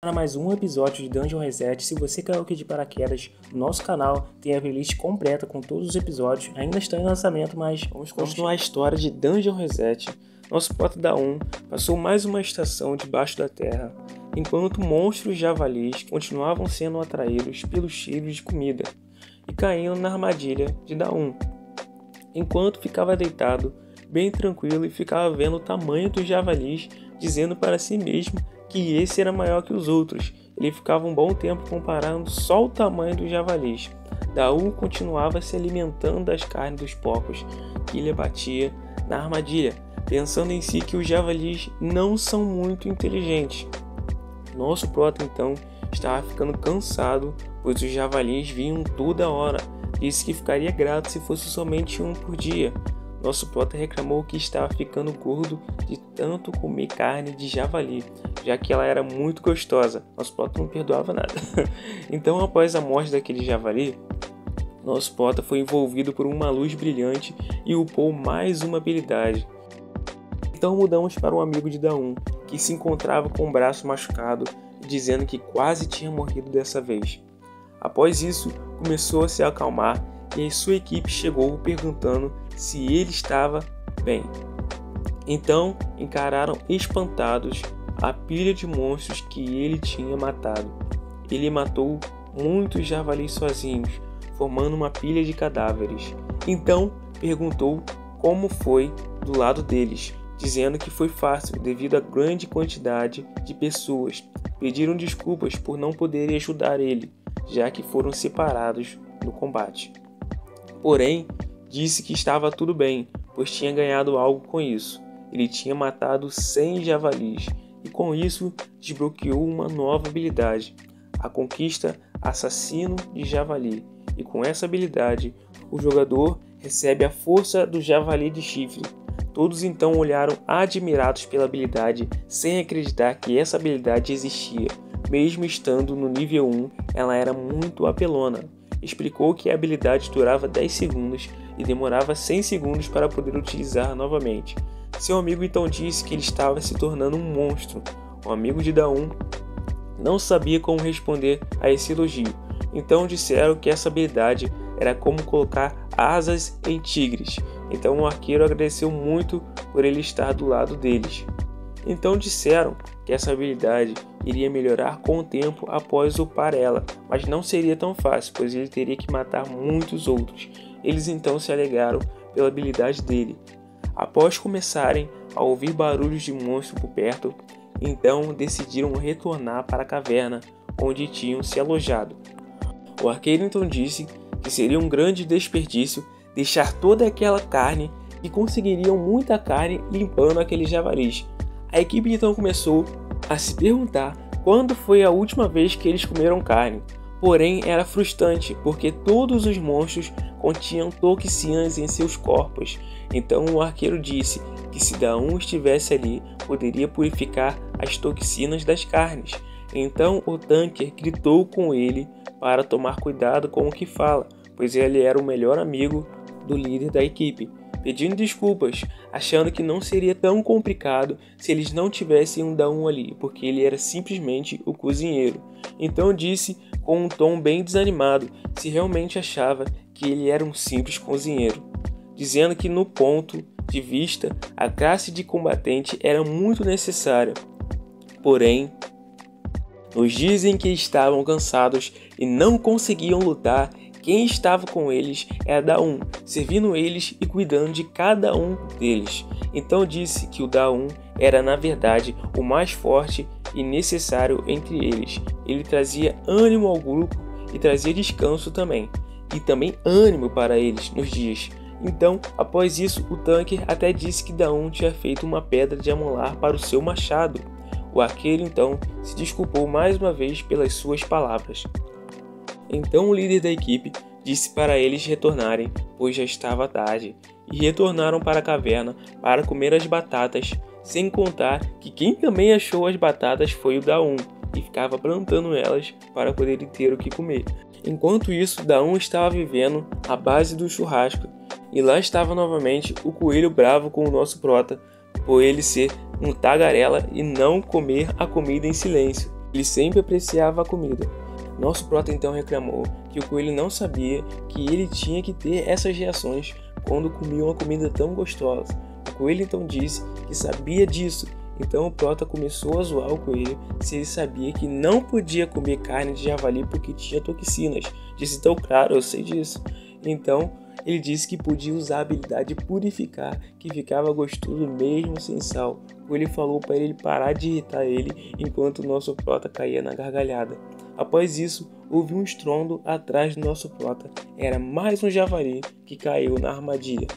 Para mais um episódio de Dungeon Reset. Se você caiu aqui de paraquedas, no nosso canal tem a playlist completa com todos os episódios. Ainda está em lançamento, mas vamos continuar a história de Dungeon Reset. Nosso prota Da-1 passou mais uma estação debaixo da terra, enquanto monstros javalis continuavam sendo atraídos pelos cheiros de comida e caindo na armadilha de Da-1. Enquanto ficava deitado, bem tranquilo, e ficava vendo o tamanho dos javalis, dizendo para si mesmo que esse era maior que os outros. Ele ficava um bom tempo comparando só o tamanho dos javalis. Da-1 continuava se alimentando das carnes dos porcos que ele abatia na armadilha, pensando em si que os javalis não são muito inteligentes. Nosso prota então estava ficando cansado, pois os javalis vinham toda hora. Disse que ficaria grato se fosse somente um por dia. Nosso prota reclamou que estava ficando gordo de tanto comer carne de javali, já que ela era muito gostosa. Nosso prota não perdoava nada. Então, após a morte daquele javali, nosso prota foi envolvido por uma luz brilhante e upou mais uma habilidade. Então mudamos para um amigo de Da-1, que se encontrava com o braço machucado, dizendo que quase tinha morrido dessa vez. Após isso, começou a se acalmar e a sua equipe chegou perguntando se ele estava bem. Então encararam espantados a pilha de monstros que ele tinha matado. Ele matou muitos javalis sozinhos, formando uma pilha de cadáveres. Então perguntou como foi do lado deles, dizendo que foi fácil devido à grande quantidade de pessoas. Pediram desculpas por não poderem ajudar ele, já que foram separados no combate. Porém, disse que estava tudo bem, pois tinha ganhado algo com isso. Ele tinha matado 100 javalis e com isso desbloqueou uma nova habilidade, a conquista Assassino de Javali. E com essa habilidade, o jogador recebe a força do javali de chifre. Todos então olharam admirados pela habilidade, sem acreditar que essa habilidade existia. Mesmo estando no nível 1, ela era muito apelona. Explicou que a habilidade durava 10 segundos e demorava 100 segundos para poder utilizar novamente. Seu amigo então disse que ele estava se tornando um monstro. O amigo de Da-1 não sabia como responder a esse elogio. Então disseram que essa habilidade era como colocar asas em tigres. Então o arqueiro agradeceu muito por ele estar do lado deles. Então disseram que essa habilidade iria melhorar com o tempo após upar ela, mas não seria tão fácil, pois ele teria que matar muitos outros. Eles então se alegraram pela habilidade dele. Após começarem a ouvir barulhos de monstro por perto, então decidiram retornar para a caverna onde tinham se alojado. O arqueiro então disse que seria um grande desperdício deixar toda aquela carne e conseguiriam muita carne limpando aqueles javalis. A equipe então começou a se perguntar quando foi a última vez que eles comeram carne. Porém, era frustrante, porque todos os monstros continham toxinas em seus corpos. Então o arqueiro disse que se Da-1 estivesse ali, poderia purificar as toxinas das carnes. Então o Tanker gritou com ele para tomar cuidado com o que fala, pois ele era o melhor amigo do líder da equipe, pedindo desculpas, achando que não seria tão complicado se eles não tivessem um Da-1 ali, porque ele era simplesmente o cozinheiro. Então disse com um tom bem desanimado se realmente achava que ele era um simples cozinheiro, dizendo que no ponto de vista a classe de combatente era muito necessária. Porém, nos dias em que estavam cansados e não conseguiam lutar, quem estava com eles era Da-1, servindo eles e cuidando de cada um deles. Então disse que o Da-1 era na verdade o mais forte e necessário entre eles. Ele trazia ânimo ao grupo e trazia descanso também, e também ânimo para eles nos dias. Então, após isso, o Tanker até disse que Da-1 tinha feito uma pedra de amolar para o seu machado. O arqueiro então se desculpou mais uma vez pelas suas palavras. Então o líder da equipe disse para eles retornarem, pois já estava tarde, e retornaram para a caverna para comer as batatas, sem contar que quem também achou as batatas foi o Da-1, e ficava plantando elas para poder ter o que comer. Enquanto isso, Da-1 estava vivendo à base do churrasco, e lá estava novamente o coelho bravo com o nosso prota, por ele ser um tagarela e não comer a comida em silêncio. Ele sempre apreciava a comida. Nosso prota então reclamou que o coelho não sabia que ele tinha que ter essas reações quando comia uma comida tão gostosa. O coelho então disse que sabia disso. Então o prota começou a zoar o coelho se ele sabia que não podia comer carne de javali porque tinha toxinas. Disse então, claro, eu sei disso. Então ele disse que podia usar a habilidade de purificar, que ficava gostoso mesmo sem sal. O coelho falou para ele parar de irritar ele enquanto o nosso prota caía na gargalhada. Após isso, houve um estrondo atrás do nosso prota. Era mais um javali que caiu na armadilha.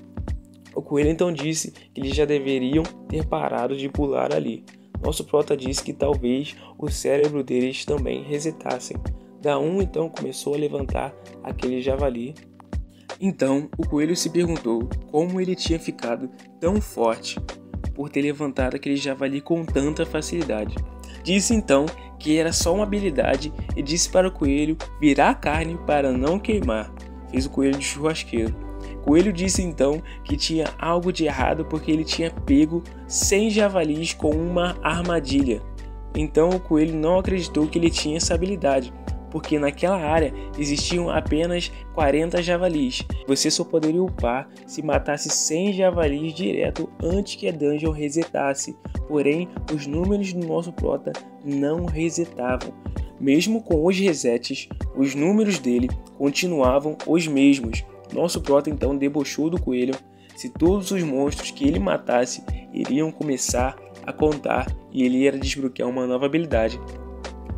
O coelho então disse que eles já deveriam ter parado de pular ali. Nosso prota disse que talvez o cérebro deles também resetassem. Daum então começou a levantar aquele javali. Então o coelho se perguntou como ele tinha ficado tão forte por ter levantado aquele javali com tanta facilidade. Disse então que era só uma habilidade e disse para o coelho virar a carne para não queimar. Fez o coelho de churrasqueiro. O coelho disse então que tinha algo de errado porque ele tinha pego 100 javalis com uma armadilha. Então o coelho não acreditou que ele tinha essa habilidade, porque naquela área existiam apenas 40 javalis. Você só poderia upar se matasse 100 javalis direto antes que a dungeon resetasse. Porém, os números do nosso prota não resetavam. Mesmo com os resets, os números dele continuavam os mesmos. Nosso prota então debochou do coelho se todos os monstros que ele matasse iriam começar a contar e ele ia desbloquear uma nova habilidade.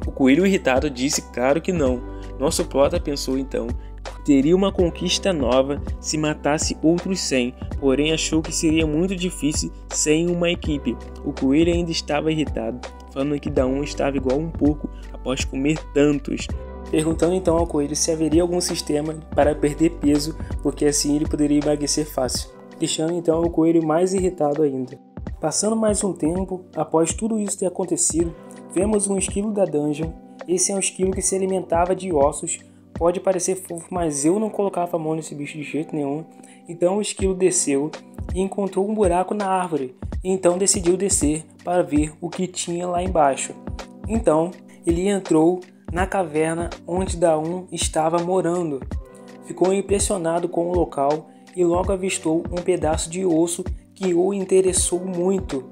O coelho irritado disse claro que não. Nosso prota pensou então que teria uma conquista nova se matasse outros 100, porém achou que seria muito difícil sem uma equipe. O coelho ainda estava irritado, falando que Daum estava igual um porco após comer tantos. Perguntando então ao coelho se haveria algum sistema para perder peso, porque assim ele poderia emagrecer fácil, deixando então o coelho mais irritado ainda. Passando mais um tempo, após tudo isso ter acontecido, vemos um esquilo da dungeon. Esse é um esquilo que se alimentava de ossos. Pode parecer fofo, mas eu não colocava a mão nesse bicho de jeito nenhum. Então o esquilo desceu e encontrou um buraco na árvore. Então decidiu descer para ver o que tinha lá embaixo. Então ele entrou na caverna onde Daum estava morando. Ficou impressionado com o local e logo avistou um pedaço de osso que o interessou muito.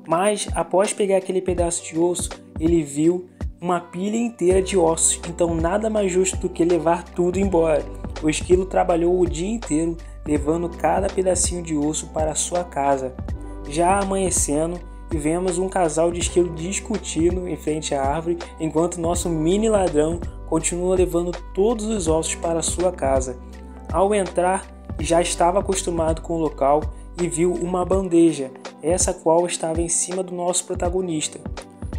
Mas após pegar aquele pedaço de osso, ele viu uma pilha inteira de ossos, então nada mais justo do que levar tudo embora. O esquilo trabalhou o dia inteiro, levando cada pedacinho de osso para sua casa. Já amanhecendo, e vemos um casal de esquilo discutindo em frente à árvore, enquanto nosso mini ladrão continua levando todos os ossos para sua casa. Ao entrar, já estava acostumado com o local e viu uma bandeja, essa qual estava em cima do nosso protagonista.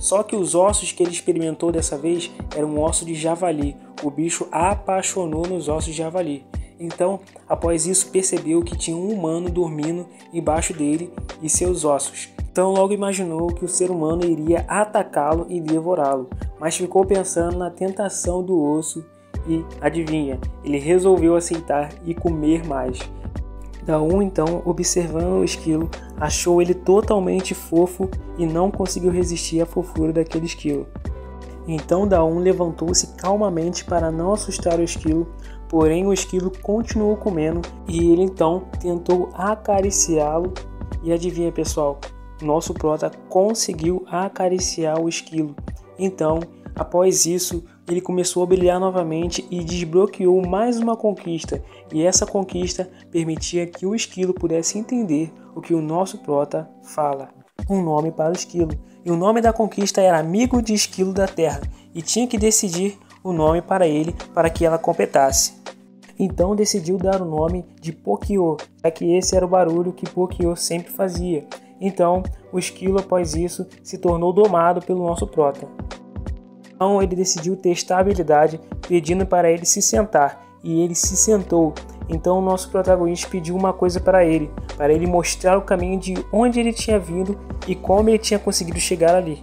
Só que os ossos que ele experimentou dessa vez eram ossos de javali. O bicho apaixonou nos ossos de javali. Então, após isso, percebeu que tinha um humano dormindo embaixo dele e seus ossos. Então logo imaginou que o ser humano iria atacá-lo e devorá-lo, mas ficou pensando na tentação do osso e, adivinha, ele resolveu aceitar e comer mais. Daum então, observando o esquilo, achou ele totalmente fofo e não conseguiu resistir à fofura daquele esquilo. Então Daum levantou-se calmamente para não assustar o esquilo, porém o esquilo continuou comendo e ele então tentou acariciá-lo e adivinha, pessoal? Nosso prota conseguiu acariciar o esquilo. Então, após isso, ele começou a brilhar novamente e desbloqueou mais uma conquista. E essa conquista permitia que o esquilo pudesse entender o que o nosso prota fala. Um nome para o esquilo. E o nome da conquista era Amigo de Esquilo da Terra. E tinha que decidir o nome para ele para que ela completasse. Então decidiu dar o nome de Pokio, já que esse era o barulho que Pokio sempre fazia. Então, o esquilo após isso se tornou domado pelo nosso prota. Então ele decidiu testar a habilidade, pedindo para ele se sentar, e ele se sentou. Então o nosso protagonista pediu uma coisa para ele mostrar o caminho de onde ele tinha vindo e como ele tinha conseguido chegar ali.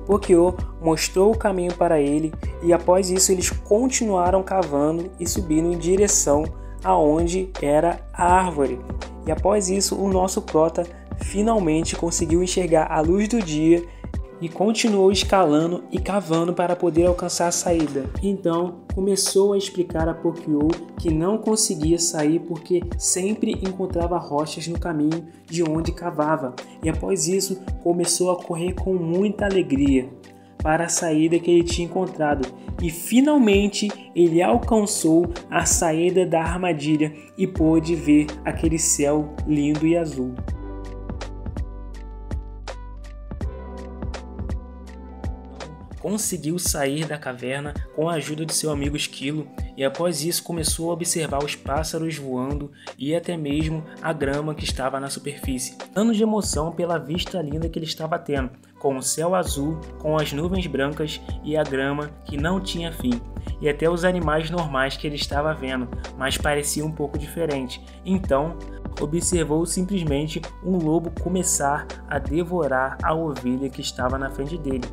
Pokio mostrou o caminho para ele e após isso eles continuaram cavando e subindo em direção aonde era a árvore. E após isso o nosso prota finalmente conseguiu enxergar a luz do dia e continuou escalando e cavando para poder alcançar a saída. Então começou a explicar a Pokyo que não conseguia sair porque sempre encontrava rochas no caminho de onde cavava, e após isso começou a correr com muita alegria para a saída que ele tinha encontrado, e finalmente ele alcançou a saída da armadilha e pôde ver aquele céu lindo e azul. Conseguiu sair da caverna com a ajuda de seu amigo Esquilo, e após isso começou a observar os pássaros voando e até mesmo a grama que estava na superfície, dando de emoção pela vista linda que ele estava tendo, com o céu azul, com as nuvens brancas e a grama que não tinha fim, e até os animais normais que ele estava vendo, mas parecia um pouco diferente. Então observou simplesmente um lobo começar a devorar a ovelha que estava na frente dele.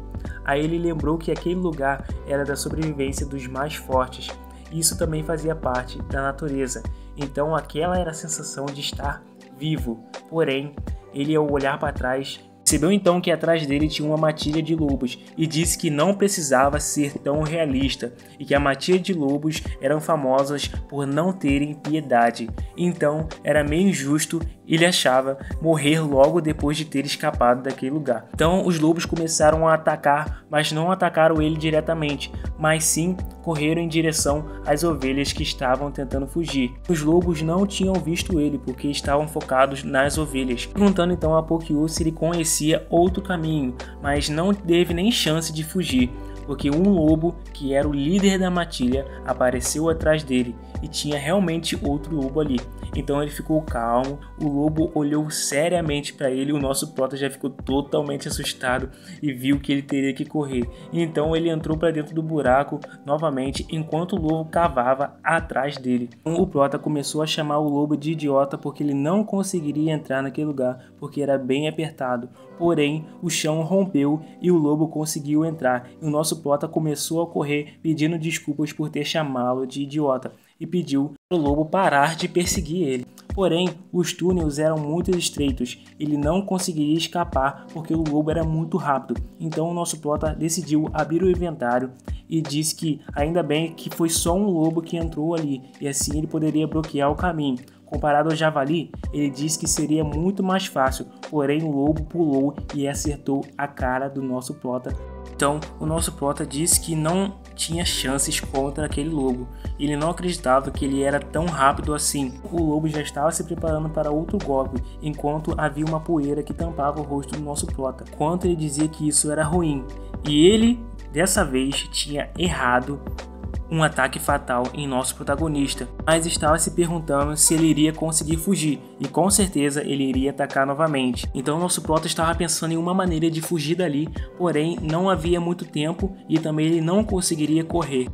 Aí ele lembrou que aquele lugar era da sobrevivência dos mais fortes. Isso também fazia parte da natureza. Então aquela era a sensação de estar vivo. Porém, ele ao olhar para trás, percebeu então que atrás dele tinha uma matilha de lobos e disse que não precisava ser tão realista e que a matilha de lobos eram famosas por não terem piedade. Então era meio injusto, ele achava, morrer logo depois de ter escapado daquele lugar. Então os lobos começaram a atacar, mas não atacaram ele diretamente, mas sim correram em direção às ovelhas que estavam tentando fugir. Os lobos não tinham visto ele porque estavam focados nas ovelhas, perguntando então a Pokyo se ele conhecia outro caminho, mas não teve nem chance de fugir, porque um lobo, que era o líder da matilha, apareceu atrás dele e tinha realmente outro lobo ali. Então ele ficou calmo, o lobo olhou seriamente para ele, o nosso prota já ficou totalmente assustado e viu que ele teria que correr. Então ele entrou para dentro do buraco novamente enquanto o lobo cavava atrás dele. O prota começou a chamar o lobo de idiota porque ele não conseguiria entrar naquele lugar porque era bem apertado. Porém, o chão rompeu e o lobo conseguiu entrar. E o nosso prota começou a correr pedindo desculpas por ter chamá-lo de idiota e pediu para o lobo parar de perseguir ele. Porém, os túneis eram muito estreitos, ele não conseguiria escapar porque o lobo era muito rápido. Então o nosso prota decidiu abrir o inventário e disse que ainda bem que foi só um lobo que entrou ali e assim ele poderia bloquear o caminho. Comparado ao javali, ele disse que seria muito mais fácil, porém o lobo pulou e acertou a cara do nosso prota. Então o nosso prota disse que não tinha chances contra aquele lobo. Ele não acreditava que ele era tão rápido assim. O lobo já estava se preparando para outro golpe, enquanto havia uma poeira que tampava o rosto do nosso prota, enquanto ele dizia que isso era ruim. E ele, dessa vez, tinha errado um ataque fatal em nosso protagonista, mas estava se perguntando se ele iria conseguir fugir, e com certeza ele iria atacar novamente. Então nosso prota estava pensando em uma maneira de fugir dali, porém não havia muito tempo e também ele não conseguiria correr.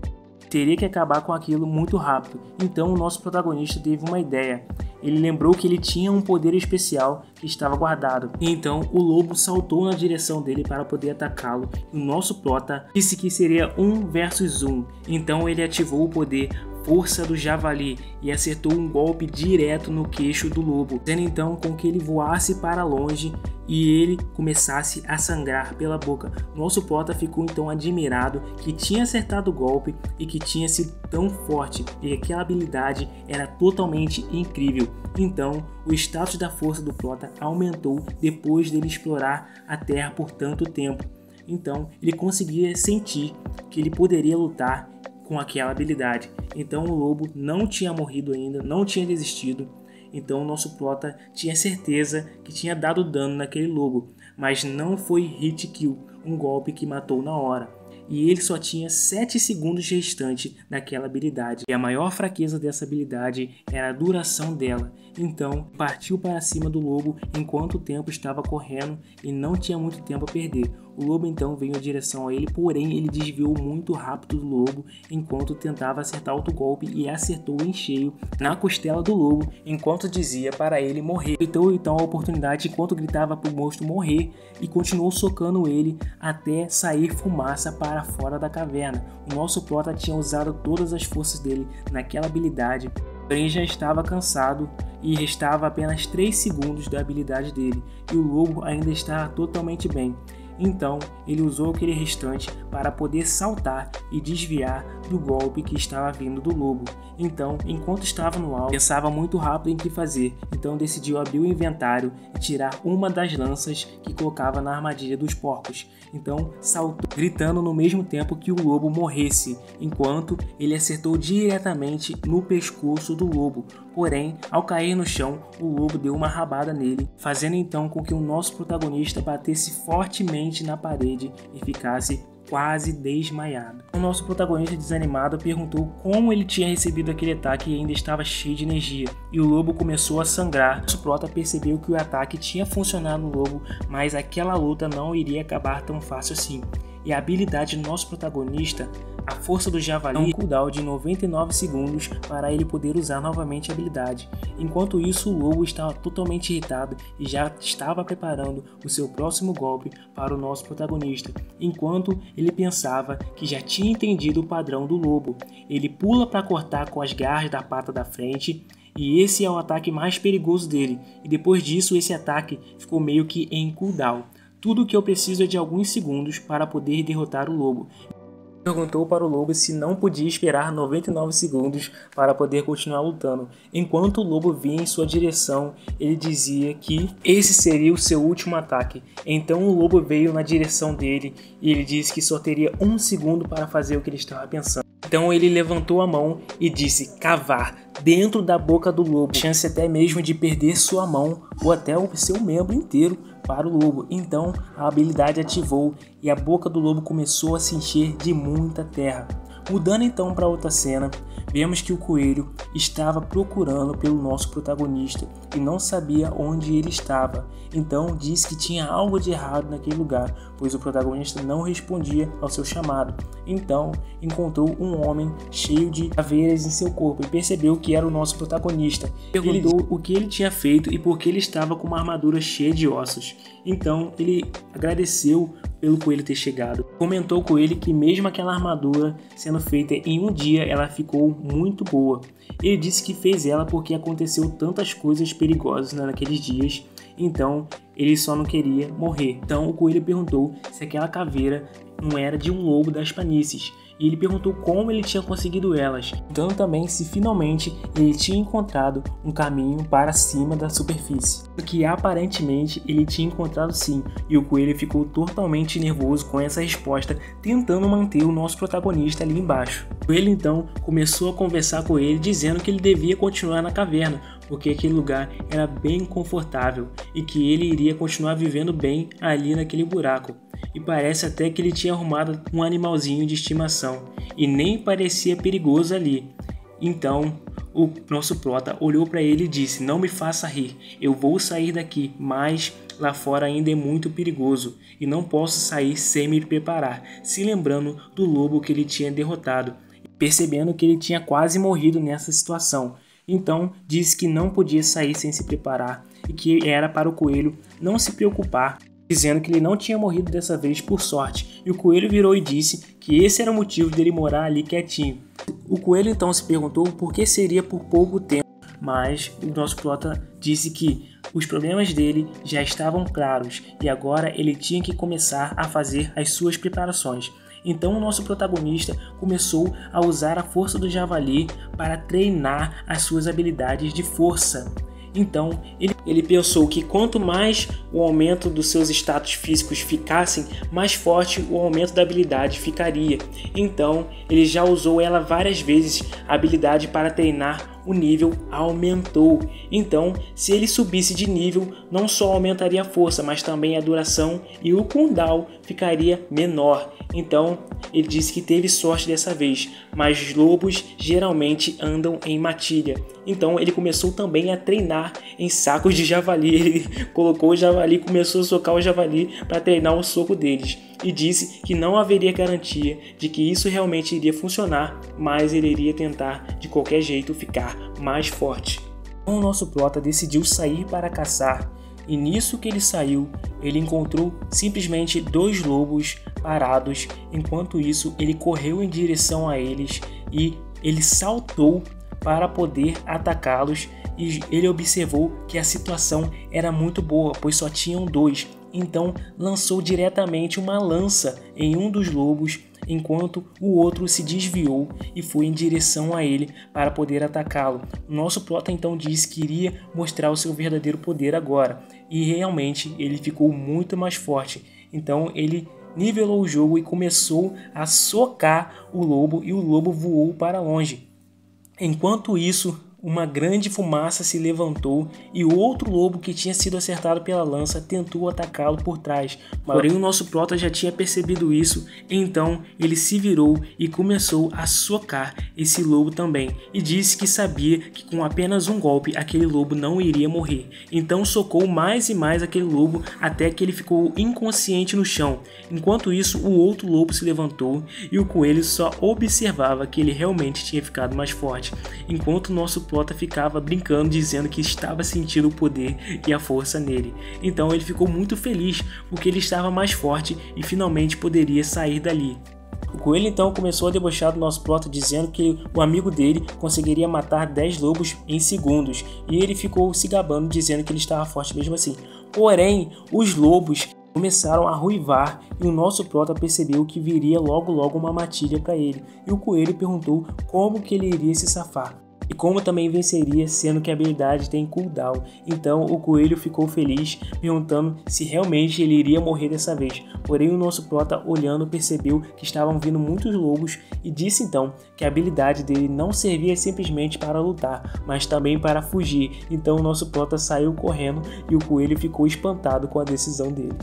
Teria que acabar com aquilo muito rápido. Então o nosso protagonista teve uma ideia. Ele lembrou que ele tinha um poder especial que estava guardado. Então o lobo saltou na direção dele para poder atacá-lo. E o nosso prota disse que seria 1 versus 1. Então ele ativou o poder Força do Javali e acertou um golpe direto no queixo do lobo, fazendo então com que ele voasse para longe e ele começasse a sangrar pela boca. Nosso prota ficou então admirado que tinha acertado o golpe e que tinha sido tão forte e aquela habilidade era totalmente incrível. Então o status da força do prota aumentou depois dele explorar a terra por tanto tempo. Então ele conseguia sentir que ele poderia lutar com aquela habilidade. Então o lobo não tinha morrido ainda, não tinha desistido. Então o nosso prota tinha certeza que tinha dado dano naquele lobo, mas não foi hit kill, um golpe que matou na hora. E ele só tinha 7 segundos restante naquela habilidade. E a maior fraqueza dessa habilidade era a duração dela. Então partiu para cima do lobo enquanto o tempo estava correndo e não tinha muito tempo a perder. O lobo então veio em direção a ele, porém ele desviou muito rápido do lobo enquanto tentava acertar outro golpe e acertou em cheio na costela do lobo enquanto dizia para ele morrer. Então a oportunidade enquanto gritava para o monstro morrer e continuou socando ele até sair fumaça para fora da caverna. O nosso prota tinha usado todas as forças dele naquela habilidade, porém já estava cansado e restava apenas 3 segundos da habilidade dele e o lobo ainda estava totalmente bem. Então ele usou aquele restante para poder saltar e desviar do golpe que estava vindo do lobo. Então, enquanto estava no alto, pensava muito rápido em que fazer. Então decidiu abrir o inventário e tirar uma das lanças que colocava na armadilha dos porcos. Então saltou, gritando no mesmo tempo que o lobo morresse, enquanto ele acertou diretamente no pescoço do lobo. Porém, ao cair no chão, o lobo deu uma rabada nele, fazendo então com que o nosso protagonista batesse fortemente na parede e ficasse quase desmaiado. O nosso protagonista, desanimado, perguntou como ele tinha recebido aquele ataque e ainda estava cheio de energia, e o lobo começou a sangrar. Nosso prota percebeu que o ataque tinha funcionado no lobo, mas aquela luta não iria acabar tão fácil assim. E a habilidade do nosso protagonista, a força do javali, um cooldown de 99 segundos para ele poder usar novamente a habilidade. Enquanto isso, o lobo estava totalmente irritado e já estava preparando o seu próximo golpe para o nosso protagonista, enquanto ele pensava que já tinha entendido o padrão do lobo. Ele pula para cortar com as garras da pata da frente, e esse é o ataque mais perigoso dele, e depois disso esse ataque ficou meio que em cooldown. Tudo o que eu preciso é de alguns segundos para poder derrotar o lobo. Perguntou para o lobo se não podia esperar 99 segundos para poder continuar lutando. Enquanto o lobo vinha em sua direção, ele dizia que esse seria o seu último ataque. Então o lobo veio na direção dele e ele disse que só teria um segundo para fazer o que ele estava pensando. Então ele levantou a mão e disse cavar dentro da boca do lobo, chance até mesmo de perder sua mão ou até o seu membro inteiro para o lobo. Então a habilidade ativou e a boca do lobo começou a se encher de muita terra. Mudando então para outra cena, vemos que o coelho estava procurando pelo nosso protagonista e não sabia onde ele estava. Então disse que tinha algo de errado naquele lugar, pois o protagonista não respondia ao seu chamado. Então encontrou um homem cheio de caveiras em seu corpo e percebeu que era o nosso protagonista. Perguntou o que ele tinha feito e por que ele estava com uma armadura cheia de ossos. Então ele agradeceu pelo coelho ter chegado. Comentou com ele que mesmo aquela armadura sendo feita em um dia, ela ficou muito boa. Ele disse que fez ela porque aconteceu tantas coisas perigosas naqueles dias, então ele só não queria morrer. Então o coelho perguntou se aquela caveira não era de um lobo das planícies, e ele perguntou como ele tinha conseguido elas, então também se finalmente ele tinha encontrado um caminho para cima da superfície, que aparentemente ele tinha encontrado sim, e o coelho ficou totalmente nervoso com essa resposta, tentando manter o nosso protagonista ali embaixo. O coelho então começou a conversar com ele, dizendo que ele devia continuar na caverna, porque aquele lugar era bem confortável e que ele iria continuar vivendo bem ali naquele buraco. E parece até que ele tinha arrumado um animalzinho de estimação e nem parecia perigoso ali. Então o nosso prota olhou para ele e disse: não me faça rir, eu vou sair daqui, mas lá fora ainda é muito perigoso e não posso sair sem me preparar, se lembrando do lobo que ele tinha derrotado, percebendo que ele tinha quase morrido nessa situação. Então disse que não podia sair sem se preparar e que era para o coelho não se preocupar, dizendo que ele não tinha morrido dessa vez por sorte. E o coelho virou e disse que esse era o motivo dele morar ali quietinho. O coelho então se perguntou por que seria por pouco tempo, mas o nosso prota disse que os problemas dele já estavam claros e agora ele tinha que começar a fazer as suas preparações. Então o nosso protagonista começou a usar a força do javali para treinar as suas habilidades de força. Então ele pensou que quanto mais o aumento dos seus status físicos ficassem, mais forte o aumento da habilidade ficaria. Então ele já usou ela várias vezes, a habilidade para treinar. O nível aumentou. Então, se ele subisse de nível, não só aumentaria a força, mas também a duração e o cooldown ficaria menor. Então, ele disse que teve sorte dessa vez, mas lobos geralmente andam em matilha. Então, ele começou também a treinar em sacos de javali. Ele colocou o javali e começou a socar o javali para treinar o soco deles. E disse que não haveria garantia de que isso realmente iria funcionar, mas ele iria tentar de qualquer jeito ficar mais forte. Então o nosso prota decidiu sair para caçar, e nisso que ele saiu, ele encontrou simplesmente 2 lobos parados. Enquanto isso, ele correu em direção a eles e ele saltou para poder atacá-los, e ele observou que a situação era muito boa, pois só tinham 2. então lançou diretamente uma lança em um dos lobos, enquanto o outro se desviou e foi em direção a ele para poder atacá-lo. Nosso prota então disse que iria mostrar o seu verdadeiro poder agora, e realmente ele ficou muito mais forte. Então ele nivelou o jogo e começou a socar o lobo, e o lobo voou para longe. Enquanto isso, uma grande fumaça se levantou e o outro lobo que tinha sido acertado pela lança tentou atacá-lo por trás. Porém, o nosso prota já tinha percebido isso, então ele se virou e começou a socar esse lobo também. E disse que sabia que com apenas um golpe aquele lobo não iria morrer. Então socou mais e mais aquele lobo até que ele ficou inconsciente no chão. Enquanto isso, o outro lobo se levantou e o coelho só observava que ele realmente tinha ficado mais forte. Enquanto o nosso prota ficava brincando, dizendo que estava sentindo o poder e a força nele. Então ele ficou muito feliz porque ele estava mais forte e finalmente poderia sair dali. O coelho então começou a debochar do nosso prota, dizendo que o amigo dele conseguiria matar 10 lobos em segundos, e ele ficou se gabando, dizendo que ele estava forte mesmo assim. Porém, os lobos começaram a ruivar e o nosso prota percebeu que viria logo uma matilha para ele, e o coelho perguntou como que ele iria se safar e como também venceria, sendo que a habilidade tem cooldown. Então o coelho ficou feliz, perguntando se realmente ele iria morrer dessa vez. Porém, o nosso prota, olhando, percebeu que estavam vindo muitos lobos e disse então que a habilidade dele não servia simplesmente para lutar, mas também para fugir. Então o nosso prota saiu correndo e o coelho ficou espantado com a decisão dele.